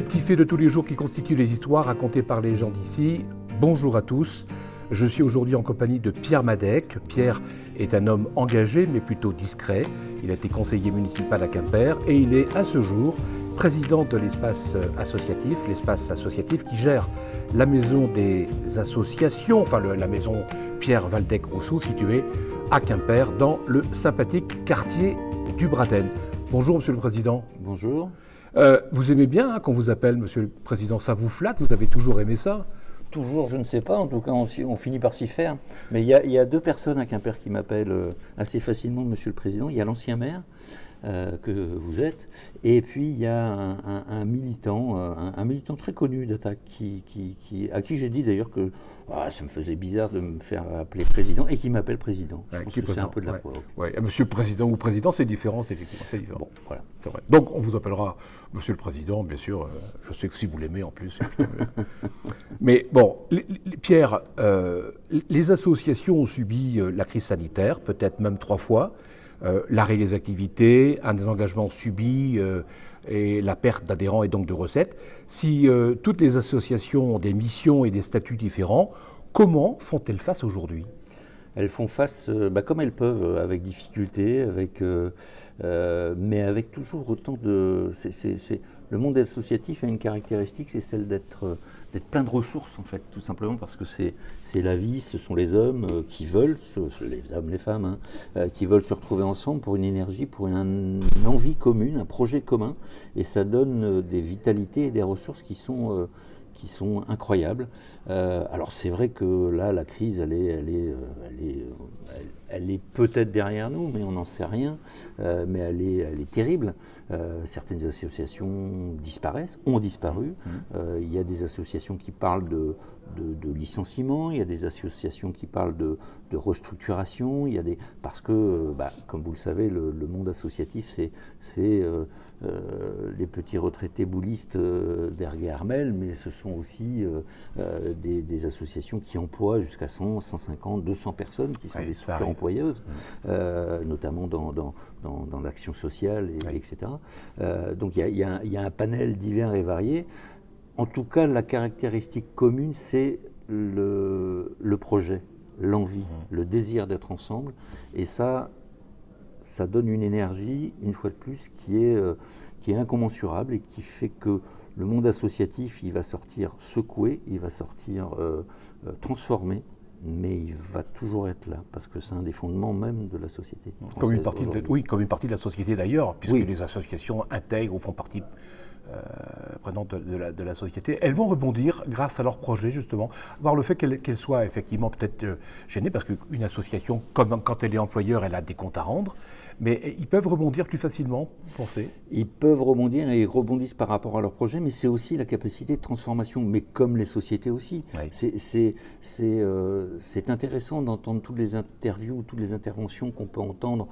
petits faits de tous les jours qui constituent les histoires racontées par les gens d'ici. Bonjour à tous. Je suis aujourd'hui en compagnie de Pierre Madec. Pierre est un homme engagé mais plutôt discret. Il a été conseiller municipal à Quimper et il est à ce jour président de l'espace associatif qui gère la maison des associations, la maison Pierre Waldeck-Rousseau située à Quimper dans le sympathique quartier du Braden. Bonjour Monsieur le Président. Bonjour. Vous aimez bien qu'on vous appelle Monsieur le Président, ça vous flatte, vous avez toujours aimé ça? Toujours, je ne sais pas, en tout cas on finit par s'y faire. Mais il y a deux personnes à Quimper qui m'appellent assez facilement Monsieur le Président. Il y a l'ancien maire que vous êtes, et puis il y a un militant très connu d'Attaque à qui j'ai dit d'ailleurs que ça me faisait bizarre de me faire appeler président et qui m'appelle président. Je pense que c'est un peu de la provoque. Ouais. Monsieur le Président ou Président, c'est différent, effectivement, c'est différent. Bon, voilà. C'est vrai. Donc on vous appellera Monsieur le Président, bien sûr, je sais que si vous l'aimez en plus. Mais bon, Pierre, les associations ont subi la crise sanitaire, peut-être même 3 fois. L'arrêt des activités, un désengagement subi et la perte d'adhérents et donc de recettes. Si toutes les associations ont des missions et des statuts différents, comment font-elles face aujourd'hui ? Elles font face comme elles peuvent, avec difficulté, mais avec toujours autant de... Le monde associatif a une caractéristique, c'est celle d'être plein de ressources, en fait, tout simplement parce que c'est la vie, ce sont les hommes qui veulent, les hommes, les femmes, qui veulent se retrouver ensemble pour une énergie, pour une envie commune, un projet commun, et ça donne des vitalités et des ressources qui sont incroyables. Alors c'est vrai que là, la crise, elle est peut-être derrière nous, mais on n'en sait rien. Mais elle est terrible. Certaines associations ont disparu. Il y a des associations qui parlent de licenciement, il y a des associations qui parlent de restructuration, parce que, comme vous le savez, le monde associatif, c'est les petits retraités boulistes d'Hergé Armel, mais ce sont aussi des associations qui emploient jusqu'à 100, 150, 200 personnes, qui sont des super employeuses, notamment dans l'action sociale, etc. Donc il y a un panel divers et varié. En tout cas, la caractéristique commune, c'est le projet, l'envie, le désir d'être ensemble. Et ça donne une énergie, une fois de plus, qui est incommensurable et qui fait que le monde associatif, il va sortir secoué, il va sortir transformé, mais il va toujours être là, parce que c'est un des fondements même de la société. Comme une partie de la société d'ailleurs, puisque les associations intègrent ou font partie prenante de la société. Elles vont rebondir grâce à leur projet, justement. Voir le fait qu'elles soient effectivement peut-être gênées, parce qu'une association, comme quand elle est employeur, elle a des comptes à rendre, mais ils peuvent rebondir plus facilement, vous pensez ? Ils peuvent rebondir et ils rebondissent par rapport à leur projet, mais c'est aussi la capacité de transformation, mais comme les sociétés aussi. Oui. C'est intéressant d'entendre toutes les interviews, toutes les interventions qu'on peut entendre.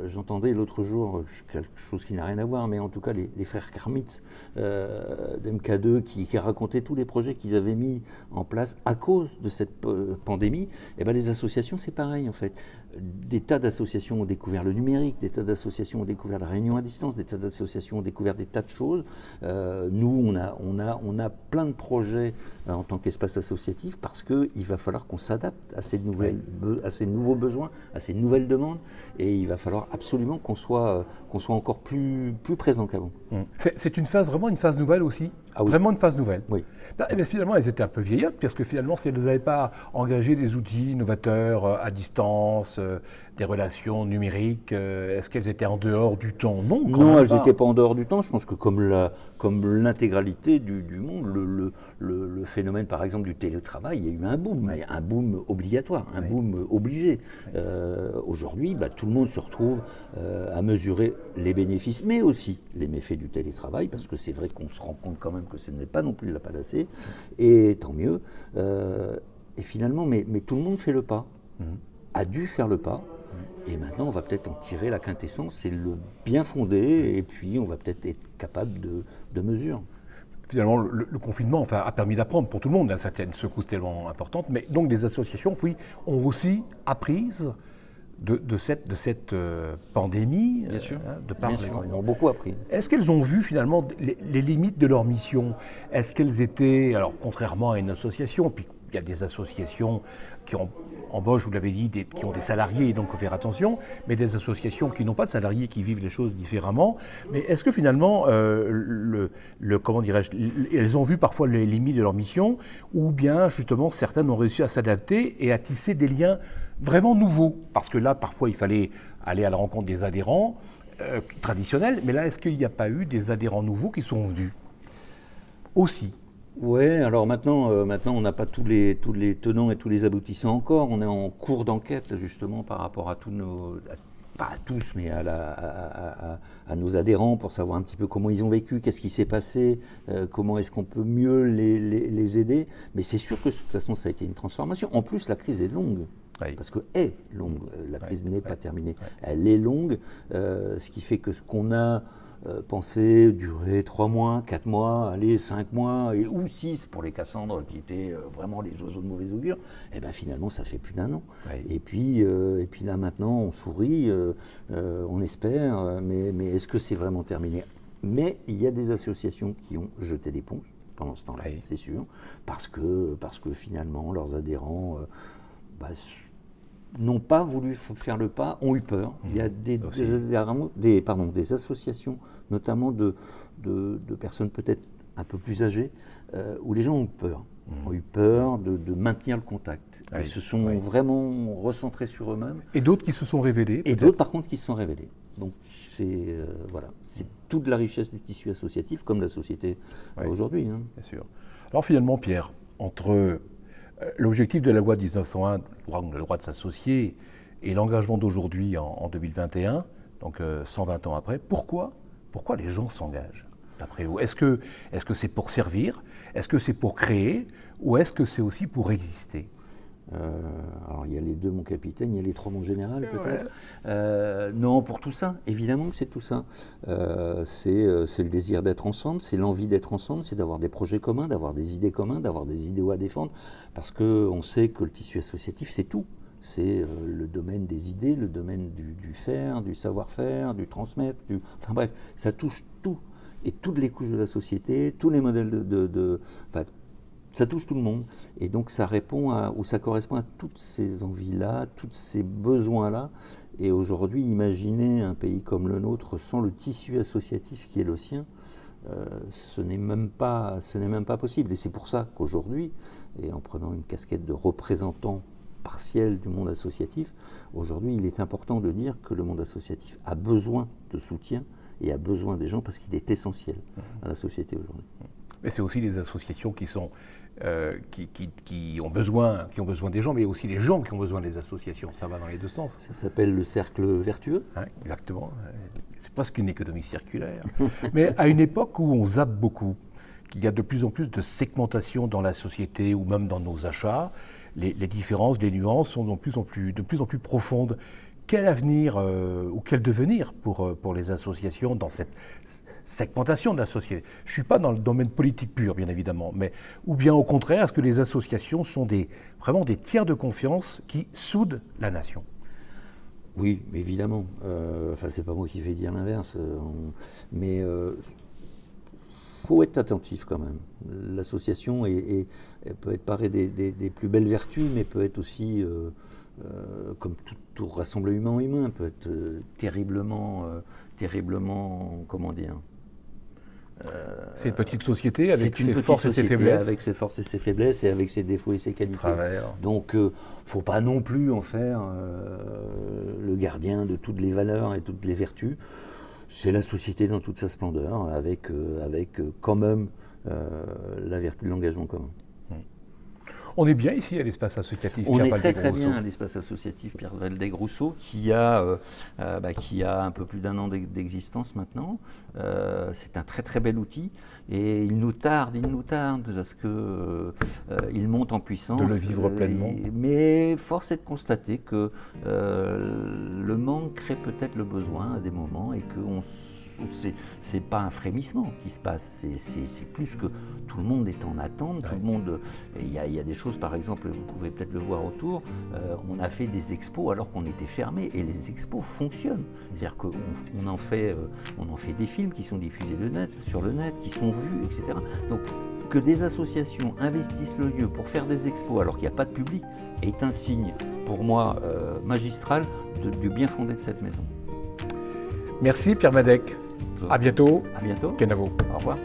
J'entendais l'autre jour quelque chose qui n'a rien à voir, mais en tout cas les frères Karmitz d'MK2 qui racontaient tous les projets qu'ils avaient mis en place à cause de cette pandémie. Et les associations, c'est pareil en fait. Des tas d'associations ont découvert le numérique, des tas d'associations ont découvert la réunion à distance, des tas d'associations ont découvert des tas de choses. Nous, on a plein de projets en tant qu'espace associatif parce qu'il va falloir qu'on s'adapte à ces nouveaux besoins, à ces nouvelles demandes, et il va falloir absolument qu'on soit encore plus présent qu'avant. C'est vraiment une phase nouvelle aussi. Ah oui. Vraiment une phase nouvelle. Oui. Finalement, elles étaient un peu vieillottes, parce que finalement, si elles n'avaient pas engagé des outils novateurs à distance, des relations numériques, est-ce qu'elles étaient en dehors du temps ? Non, elles n'étaient pas en dehors du temps. Je pense que comme l'intégralité du monde, le phénomène, par exemple, du télétravail, il y a eu un boom obligatoire, un boom obligé. Aujourd'hui, tout le monde se retrouve à mesurer les bénéfices, mais aussi les méfaits du télétravail, parce que c'est vrai qu'on se rend compte quand même que ce n'est pas non plus la panacée, et tant mieux. Et finalement, mais tout le monde fait le pas, a dû faire le pas, et maintenant on va peut-être en tirer la quintessence, c'est le bien fondé, et puis on va peut-être être capable de mesures. Finalement, le confinement a permis d'apprendre pour tout le monde, certaines secousses tellement importantes, mais donc les associations ont aussi appris de cette pandémie. Bien sûr, de par bien sûr, ils ont beaucoup appris. Est-ce qu'elles ont vu finalement les limites de leur mission? Est-ce qu'elles étaient, alors contrairement à une association, puis il y a des associations qui embauchent, vous l'avez dit, qui ont des salariés, et donc il faut faire attention, mais des associations qui n'ont pas de salariés, qui vivent les choses différemment. Mais est-ce que finalement, comment dirais-je, elles ont vu parfois les limites de leur mission, ou bien justement certaines ont réussi à s'adapter et à tisser des liens vraiment nouveaux? Parce que là, parfois, il fallait aller à la rencontre des adhérents traditionnels, mais là, est-ce qu'il n'y a pas eu des adhérents nouveaux qui sont venus aussi? Oui, alors maintenant, on n'a pas tous les tenants et tous les aboutissants encore. On est en cours d'enquête, justement, par rapport à tous pas à tous, mais à nos adhérents, pour savoir un petit peu comment ils ont vécu, qu'est-ce qui s'est passé, comment est-ce qu'on peut mieux les aider. Mais c'est sûr que de toute façon, ça a été une transformation. En plus, la crise est longue. Oui. Parce qu'elle est longue. La crise n'est pas terminée. Elle est longue, ce qui fait que ce qu'on a pensé durer 3 mois, 4 mois, allez, 5 mois, ou 6 pour les Cassandres qui étaient vraiment les oiseaux de mauvais augure, et bien finalement ça fait plus d'1 an. Oui. Et puis là maintenant on sourit, on espère, mais est-ce que c'est vraiment terminé? Mais il y a des associations qui ont jeté l'éponge pendant ce temps-là, oui. C'est sûr, parce que finalement leurs adhérents n'ont pas voulu faire le pas, ont eu peur. Il y a des associations, notamment de personnes peut-être un peu plus âgées, où les gens ont eu peur de maintenir le contact. Ils se sont vraiment recentrés sur eux-mêmes. Et d'autres qui se sont révélés. Et d'autres par contre qui se sont révélés. Donc c'est toute la richesse du tissu associatif, comme la société aujourd'hui. Hein. Bien sûr. Alors finalement, Pierre, entre l'objectif de la loi de 1901, le droit de s'associer, et l'engagement d'aujourd'hui en 2021, donc 120 ans après, pourquoi les gens s'engagent, d'après vous? Est-ce que c'est pour servir? Est-ce que c'est pour créer? Ou est-ce que c'est aussi pour exister? Alors il y a les 2, mon capitaine, il y a les 3, mon général, peut-être. Non, pour tout ça, évidemment que c'est tout ça. C'est le désir d'être ensemble, c'est l'envie d'être ensemble, c'est d'avoir des projets communs, d'avoir des idées communes, d'avoir des idéaux à défendre, parce qu'on sait que le tissu associatif, c'est tout. C'est le domaine des idées, le domaine du faire, du savoir-faire, du transmettre, enfin bref, ça touche tout. Et toutes les couches de la société, tous les modèles ça touche tout le monde, et donc ça répond ou ça correspond à toutes ces envies-là, tous ces besoins-là. Et aujourd'hui, imaginez un pays comme le nôtre sans le tissu associatif qui est le sien, ce n'est même pas possible. Et c'est pour ça qu'aujourd'hui, et en prenant une casquette de représentant partiel du monde associatif, aujourd'hui, il est important de dire que le monde associatif a besoin de soutien et a besoin des gens parce qu'il est essentiel à la société aujourd'hui. Mais c'est aussi les associations qui ont besoin des gens, mais aussi les gens qui ont besoin des associations. Ça va dans les 2 sens. Ça s'appelle le cercle vertueux. Exactement. C'est presque une économie circulaire. Mais à une époque où on zappe beaucoup, qu'il y a de plus en plus de segmentation dans la société ou même dans nos achats, les différences, les nuances sont de plus en plus profondes. Quel avenir ou quel devenir pour les associations dans cette segmentation de la société? Je ne suis pas dans le domaine politique pur, bien évidemment, mais ou bien au contraire, est-ce que les associations sont vraiment des tiers de confiance qui soudent la nation? Oui, évidemment. C'est pas moi qui vais dire l'inverse, mais faut être attentif quand même. L'association elle peut être parée des plus belles vertus, mais peut être aussi comme tout rassemblement humain, peut être terriblement, comment dire. C'est une petite société avec ses forces et ses faiblesses. Avec ses forces et ses faiblesses et avec ses défauts et ses qualités. Donc, faut pas non plus en faire le gardien de toutes les valeurs et toutes les vertus. C'est la société dans toute sa splendeur, avec quand même la vertu de l'engagement commun. On est bien ici à l'espace associatif Pierre Waldeck-Rousseau. On est très bien à l'espace associatif Pierre Waldeck-Rousseau qui a un peu plus d'1 an d'existence maintenant. C'est un très très bel outil et il nous tarde parce qu'il monte en puissance. De le vivre pleinement. Mais force est de constater que le manque crée peut-être le besoin à des moments et qu'on c'est pas un frémissement qui se passe, c'est plus que tout le monde est en attente, tout le monde. Il y a des choses, par exemple, vous pouvez peut-être le voir autour, on a fait des expos alors qu'on était fermé et les expos fonctionnent. C'est-à-dire qu'on en fait des films qui sont diffusés sur le net, qui sont vus, etc. Donc que des associations investissent le lieu pour faire des expos alors qu'il n'y a pas de public est un signe, pour moi, magistral du bien fondé de cette maison. Merci Pierre Madec. À bientôt. À bientôt. Kenavo. Au revoir.